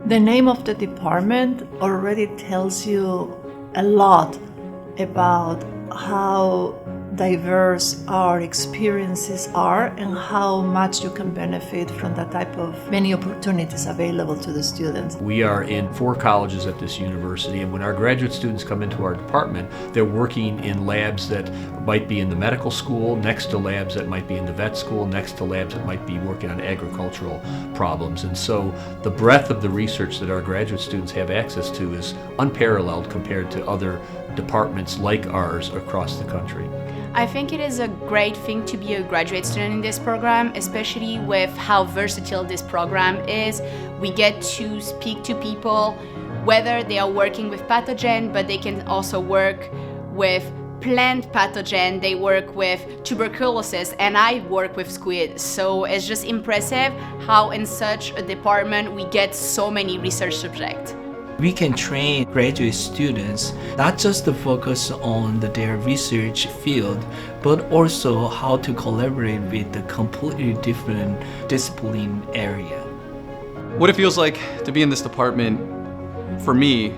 The name of the department already tells you a lot about how diverse our experiences are and how much you can benefit from the type of many opportunities available to the students. We are in 4 colleges at this university, and when our graduate students come into our department, they're working in labs that might be in the medical school, next to labs that might be in the vet school, next to labs that might be working on agricultural problems. And so the breadth of the research that our graduate students have access to is unparalleled compared to other departments like ours across the country. I think it is a great thing to be a graduate student in this program, especially with how versatile this program is. We get to speak to people, whether they are working with pathogen, but they can also work with plant pathogen, they work with tuberculosis, and I work with squid. So it's just impressive how in such a department we get so many research subjects. We can train graduate students not just to focus on their research field, but also how to collaborate with a completely different discipline area. What it feels like to be in this department, for me,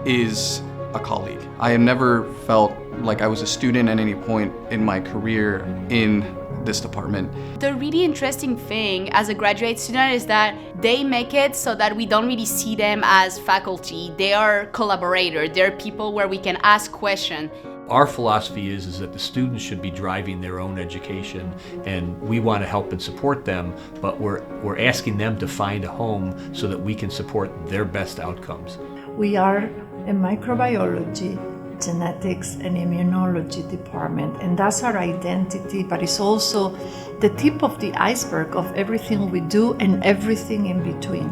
is a colleague. I have never felt like I was a student at any point in my career in this department. The really interesting thing as a graduate student is that they make it so that we don't really see them as faculty. They are collaborators. They're people where we can ask questions. Our philosophy is that the students should be driving their own education, and we want to help and support them, but we're asking them to find a home so that we can support their best outcomes. We are a microbiology, genetics and immunology department, and that's our identity, but it's also the tip of the iceberg of everything we do and everything in between.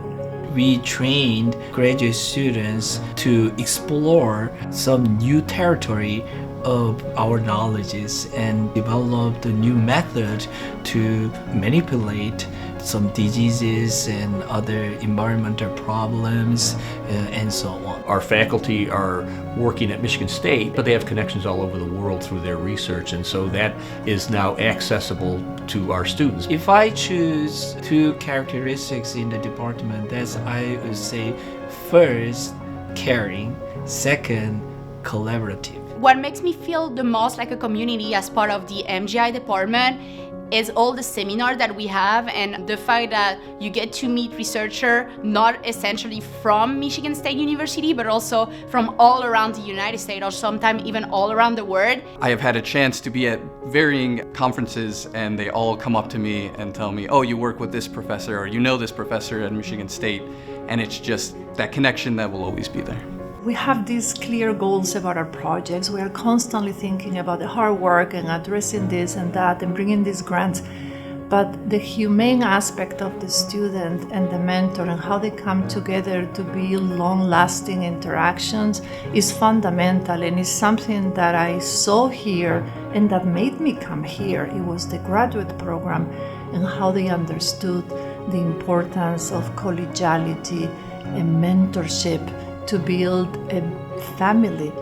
We trained graduate students to explore some new territory of our knowledges and develop a new method to manipulate some diseases and other environmental problems and so on. Our faculty are working at Michigan State, but they have connections all over the world through their research, and so that is now accessible to our students. If I choose 2 characteristics in the department, that's, I would say, first, caring, second, collaborative. What makes me feel the most like a community as part of the MGI department is all the seminars that we have and the fact that you get to meet researchers not essentially from Michigan State University, but also from all around the United States or sometimes even all around the world. I have had a chance to be at varying conferences and they all come up to me and tell me, oh, you work with this professor or you know this professor at Michigan State, and it's just that connection that will always be there. We have these clear goals about our projects. We are constantly thinking about the hard work and addressing this and that and bringing these grants. But the humane aspect of the student and the mentor and how they come together to build long-lasting interactions is fundamental, and is something that I saw here and that made me come here. It was the graduate program and how they understood the importance of collegiality and mentorship to build a family